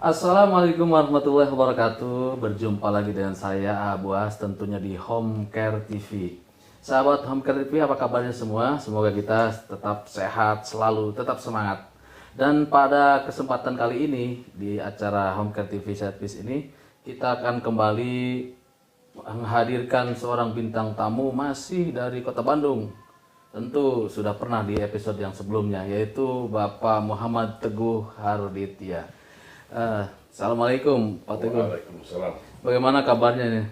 Assalamualaikum warahmatullahi wabarakatuh. Berjumpa lagi dengan saya Abuas tentunya di Home Care TV. Sahabat Home Care TV, apa kabarnya semua? Semoga kita tetap sehat, selalu tetap semangat. Dan pada kesempatan kali ini di acara Home Care TV Service ini kita akan kembali menghadirkan seorang bintang tamu masih dari Kota Bandung. Tentu sudah pernah di episode yang sebelumnya, yaitu Bapak Muhammad Teguh Harditya. Assalamualaikum Pak Teguh. Waalaikumsalam. Bagaimana kabarnya nih?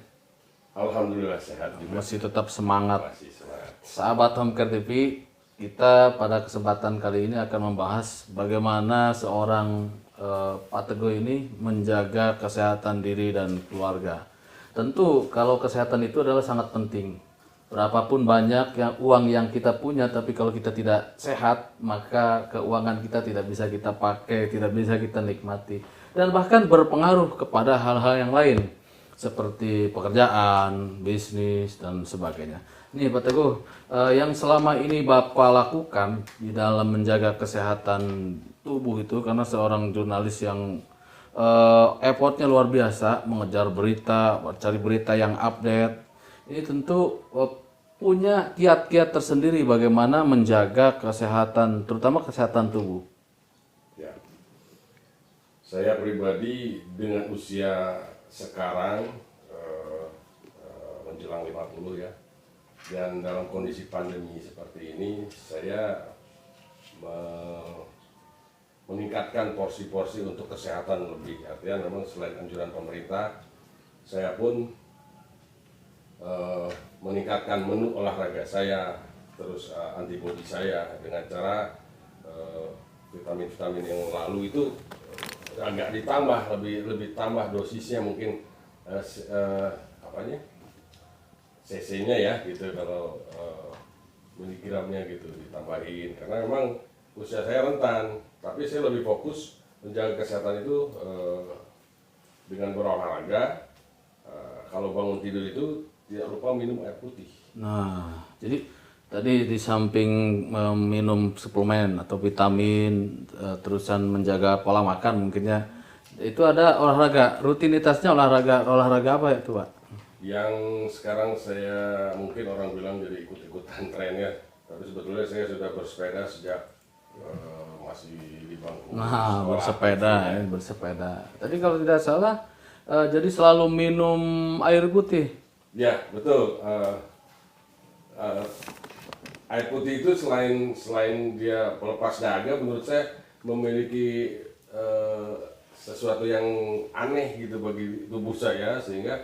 Alhamdulillah sehat juga. Masih tetap semangat. Masih semangat. Sahabat Home Care TV, kita pada kesempatan kali ini akan membahas bagaimana seorang Pak Teguh ini menjaga kesehatan diri dan keluarga. Tentu kalau kesehatan itu adalah sangat penting. Berapapun banyak uang yang kita punya, tapi kalau kita tidak sehat, maka keuangan kita tidak bisa kita pakai, tidak bisa kita nikmati. Dan bahkan berpengaruh kepada hal-hal yang lain, seperti pekerjaan, bisnis, dan sebagainya. Nih Pak Teguh, yang selama ini Bapak lakukan di dalam menjaga kesehatan tubuh itu, karena seorang jurnalis yang effortnya luar biasa, mengejar berita, cari berita yang update, ini tentu punya kiat-kiat tersendiri bagaimana menjaga kesehatan, terutama kesehatan tubuh. Ya. Saya pribadi dengan usia sekarang menjelang 50 ya, dan dalam kondisi pandemi seperti ini, saya meningkatkan porsi-porsi untuk kesehatan lebih. Artinya memang selain anjuran pemerintah, saya pun meningkatkan menu olahraga saya, terus antibodi saya dengan cara vitamin-vitamin yang lalu itu agak ditambah, lebih tambah dosisnya mungkin cc-nya ya gitu, kalau miligramnya gitu ditambahin, karena memang usia saya rentan, tapi saya lebih fokus menjaga kesehatan itu dengan berolahraga. Kalau bangun tidur itu tidak lupa minum air putih. Nah, jadi tadi di samping minum suplemen atau vitamin, terusan menjaga pola makan mungkinnya, itu ada olahraga. Rutinitasnya olahraga apa itu Pak? Yang sekarang saya mungkin orang bilang jadi ikut-ikutan trennya, tapi sebetulnya saya sudah bersepeda sejak masih di bangku Nah, sekolah. bersepeda. Tadi kalau tidak salah, jadi selalu minum air putih. Ya betul. Air putih itu selain dia pelepas dahaga, menurut saya memiliki sesuatu yang aneh gitu bagi tubuh saya, sehingga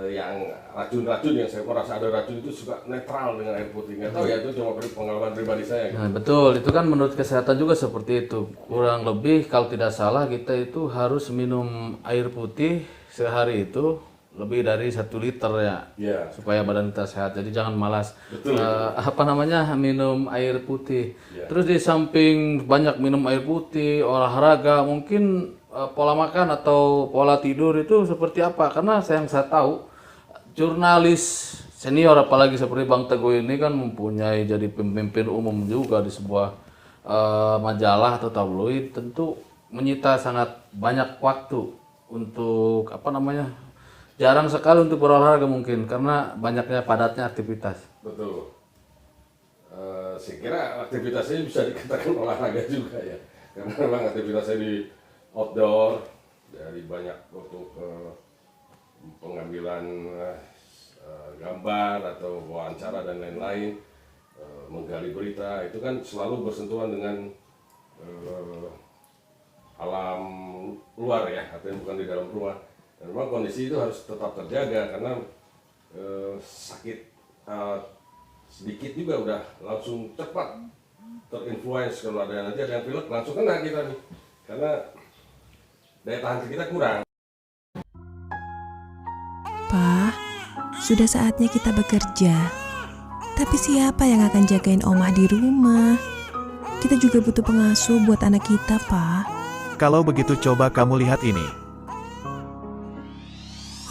yang racun-racun yang saya merasa ada racun itu suka netral dengan air putih. Nggak tahu ya, itu cuma pengalaman pribadi saya gitu. Nah, betul, itu kan menurut kesehatan juga seperti itu. Kurang lebih kalau tidak salah kita itu harus minum air putih sehari itu lebih dari 1 liter ya, Ya. supaya badan kita sehat. Jadi jangan malas Betul. minum air putih. Ya. Terus di samping banyak minum air putih, olahraga, mungkin pola makan atau pola tidur itu seperti apa? Karena yang saya tahu jurnalis senior apalagi seperti Bang Teguh ini kan mempunyai jadi pemimpin umum juga di sebuah majalah atau tabloid, tentu menyita sangat banyak waktu untuk jarang sekali untuk berolahraga mungkin karena banyaknya padatnya aktivitas. Betul. Saya kira aktivitasnya bisa dikatakan olahraga juga ya, karena memang aktivitasnya di outdoor, dari banyak untuk pengambilan gambar atau wawancara dan lain-lain, menggali berita, itu kan selalu bersentuhan dengan alam luar ya, artinya bukan di dalam rumah. Dan memang kondisi itu harus tetap terjaga, karena sakit sedikit juga udah langsung cepat terinfluence. Kalau nanti ada yang pilek langsung kena kita nih, karena daya tahan kita kurang. Pak, sudah saatnya kita bekerja. Tapi siapa yang akan jagain omah di rumah? Kita juga butuh pengasuh buat anak kita, Pak. Kalau begitu coba kamu lihat ini.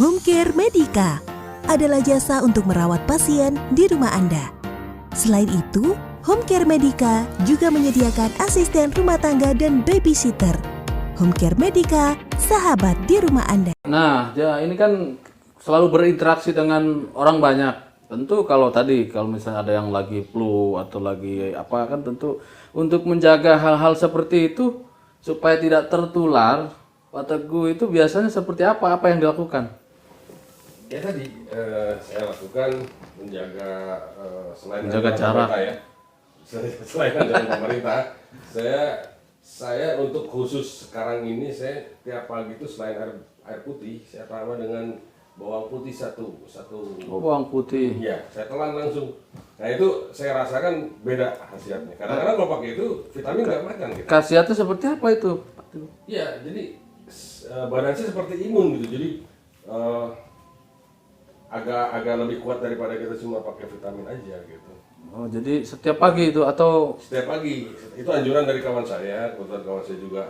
Home Care Medica adalah jasa untuk merawat pasien di rumah Anda. Selain itu, Home Care Medica juga menyediakan asisten rumah tangga dan babysitter. Home Care Medica, sahabat di rumah Anda. Nah, ya ini kan selalu berinteraksi dengan orang banyak. Tentu kalau misalnya ada yang lagi flu atau lagi apa kan tentu untuk menjaga hal-hal seperti itu supaya tidak tertular, Pak Teguh itu biasanya seperti apa? Apa yang dilakukan? Ya tadi saya lakukan menjaga selain Menjaga anjuran jarak. pemerintah ya. Selain anjuran pemerintah, saya untuk khusus sekarang ini saya tiap pagi itu selain air putih, saya tambah dengan bawang putih satu. Oh, bawang putih. Iya, saya telan langsung. Nah itu saya rasakan beda khasiatnya. Kadang-kadang kalau pakai itu vitamin nggak makan gitu. Khasiatnya seperti apa itu, Pak Teguh? Iya, jadi badan saya seperti imun gitu. Jadi agak lebih kuat daripada kita cuma pakai vitamin aja gitu. Oh, jadi setiap pagi itu atau Setiap pagi itu anjuran dari kawan saya, kebetulan kawan saya juga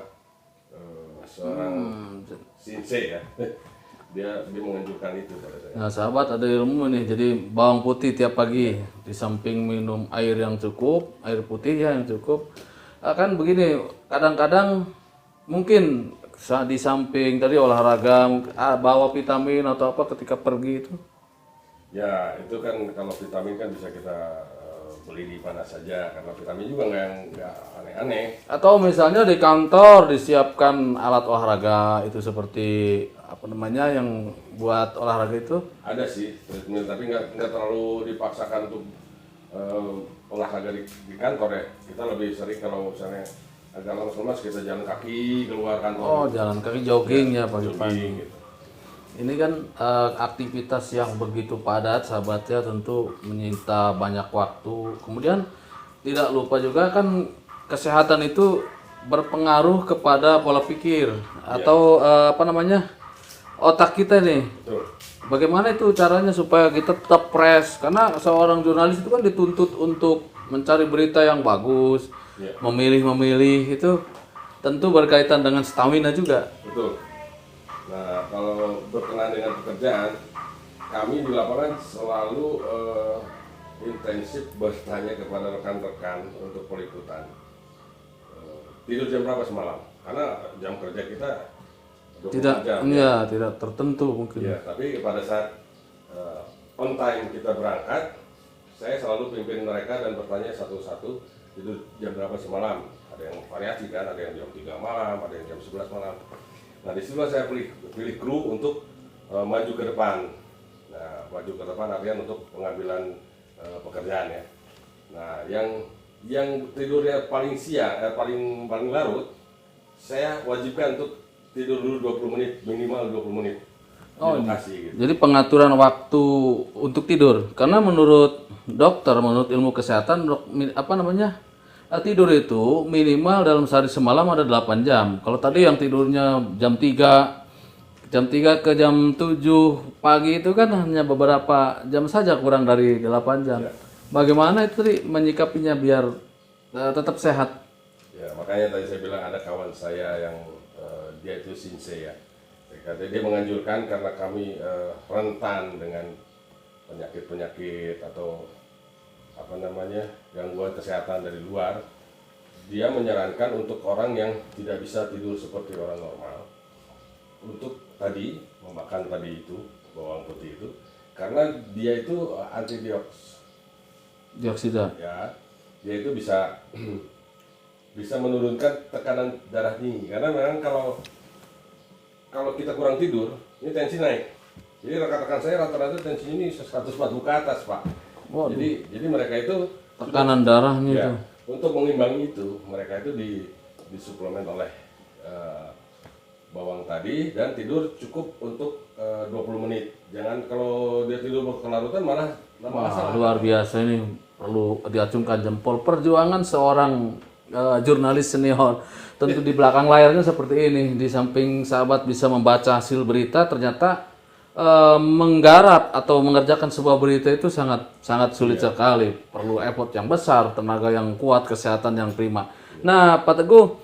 seorang sensei ya. Dia menganjurkan itu pada saya. nah, sahabat ada ilmu nih. Jadi bawang putih tiap pagi di samping minum air yang cukup, air putih ya yang cukup. Kan begini, kadang-kadang mungkin di samping tadi olahraga bawa vitamin atau apa ketika pergi itu. Ya itu kan kalau vitamin kan bisa kita beli di mana saja karena vitamin juga nggak aneh-aneh. Atau misalnya di kantor disiapkan alat olahraga itu seperti apa namanya yang buat olahraga itu. Ada sih treadmill tapi nggak terlalu dipaksakan untuk olahraga di kantor ya. Kita lebih sering kalau misalnya agak lemas-lemas kita jalan kaki keluar kantor. Oh, jalan kaki jogging ya pagi-pagi. Jogging, gitu. Ini kan aktivitas yang begitu padat, sahabatnya tentu menyita banyak waktu. Kemudian tidak lupa juga kan kesehatan itu berpengaruh kepada pola pikir atau apa namanya otak kita nih. Betul. Bagaimana itu caranya supaya kita tetap fresh? Karena seorang jurnalis itu kan dituntut untuk mencari berita yang bagus, memilih-memilih itu tentu berkaitan dengan stamina juga. Betul. Nah, kalau berkenaan dengan pekerjaan, kami di lapangan selalu intensif bertanya kepada rekan-rekan untuk peliputan. Tidur jam berapa semalam? Karena jam kerja kita 24 jam. Tidak tertentu mungkin. Ya, tapi pada saat on time kita berangkat, saya selalu pimpin mereka dan bertanya satu-satu tidur jam berapa semalam. Ada yang variasi kan, ada yang jam 3 malam, ada yang jam 11 malam. Nah, disitulah saya pilih kru untuk maju ke depan. Nah, maju ke depan artinya untuk pengambilan pekerjaan ya. Nah, yang tidurnya paling siang, paling larut, saya wajibkan untuk tidur dulu 20 menit, minimal 20 menit di lokasi gitu. Jadi pengaturan waktu untuk tidur. Karena menurut dokter, menurut ilmu kesehatan, tidur itu minimal dalam sehari semalam ada 8 jam. Kalau tadi yang tidurnya jam 3 ke jam 7 pagi itu kan hanya beberapa jam saja, kurang dari 8 jam. Bagaimana itu tadi menyikapinya biar tetap sehat? Ya, makanya tadi saya bilang ada kawan saya yang dia itu sensei ya. Dia menganjurkan karena kami rentan dengan penyakit-penyakit atau gangguan kesehatan dari luar. Dia menyarankan untuk orang yang tidak bisa tidur seperti orang normal untuk tadi memakan bawang putih itu karena dia itu Dioksida. ya, dia itu bisa menurunkan tekanan darah tinggi karena memang kalau kita kurang tidur ini tensi naik. Jadi rekan-rekan saya rata-rata tensi ini 140 ke atas, Pak. Waduh. Jadi mereka itu Tekanan darahnya ya, itu. untuk mengimbangi itu mereka itu disuplemen oleh bawang tadi dan tidur cukup untuk 20 menit. Jangan kalau dia tidur berkelarutan malah masalah. Luar biasa ini, perlu diacungkan jempol perjuangan seorang jurnalis senior. Tentu di belakang layarnya seperti ini, di samping sahabat bisa membaca hasil berita, ternyata menggarap atau mengerjakan sebuah berita itu sangat sulit sekali, perlu effort yang besar, tenaga yang kuat, kesehatan yang prima. Nah, Pak Teguh,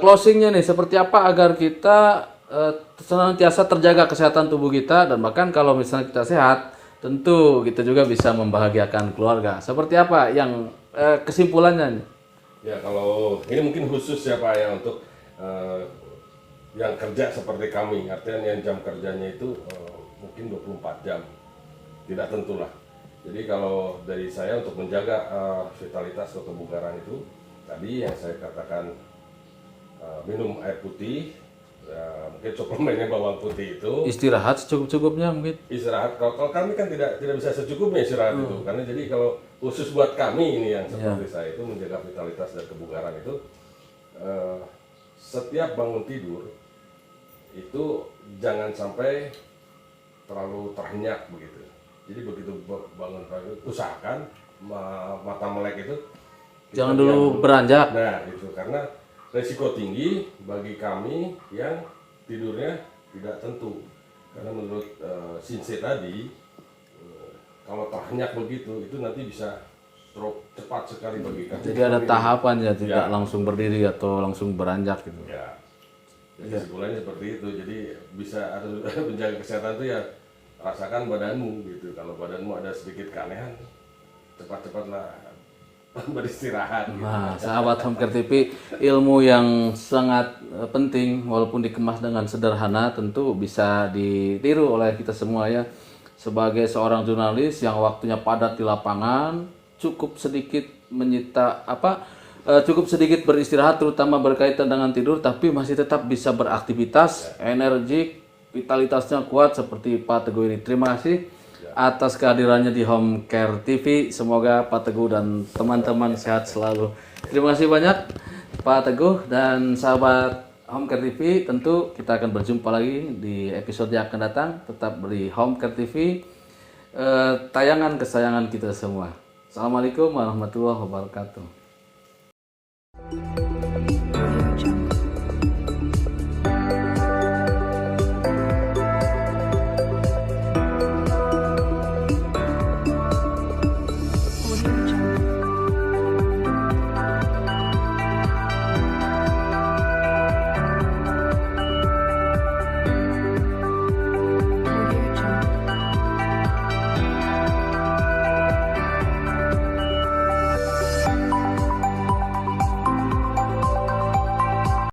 closingnya nih seperti apa agar kita senantiasa terjaga kesehatan tubuh kita, dan bahkan kalau misalnya kita sehat, tentu kita juga bisa membahagiakan keluarga. Seperti apa yang kesimpulannya. Ya kalau ini mungkin khusus ya Pak ya untuk yang kerja seperti kami, artinya yang jam kerjanya itu mungkin 24 jam, tidak tentu lah. Jadi kalau dari saya untuk menjaga vitalitas atau kebugaran itu, tadi yang saya katakan minum air putih, mungkin suplemennya bawang putih itu, Istirahat secukup-cukupnya mungkin. istirahat. Kalau kami kan tidak bisa secukupnya istirahat itu, karena jadi kalau khusus buat kami ini yang seperti saya itu menjaga vitalitas dan kebugaran itu, setiap bangun tidur itu jangan sampai terlalu terhenyak begitu. Jadi begitu bangun pagi usahakan mata melek itu Jangan dulu beranjak. Nah itu karena resiko tinggi bagi kami yang tidurnya tidak tentu. Karena menurut Sinse tadi kalau terhenyak begitu itu nanti bisa stroke cepat sekali bagi kami. Jadi ada tahapan ya, tidak langsung berdiri atau langsung beranjak gitu. Ya. Jadi kesimpulannya seperti itu. Jadi bisa harus menjaga kesehatan itu ya rasakan badanmu gitu. Kalau badanmu ada sedikit keanehan, cepat-cepatlah beristirahat. Gitu. Nah, sahabat Home Care TV, ilmu yang sangat penting walaupun dikemas dengan sederhana tentu bisa ditiru oleh kita semua ya. Sebagai seorang jurnalis yang waktunya padat di lapangan, cukup sedikit cukup sedikit beristirahat terutama berkaitan dengan tidur, tapi masih tetap bisa beraktivitas, energik, vitalitasnya kuat seperti Pak Teguh ini. Terima kasih atas kehadirannya di Home Care TV. Semoga Pak Teguh dan teman-teman sehat selalu. Terima kasih banyak Pak Teguh dan sahabat Home Care TV. Tentu kita akan berjumpa lagi di episode yang akan datang. Tetap di Home Care TV, tayangan kesayangan kita semua. Assalamualaikum warahmatullahi wabarakatuh.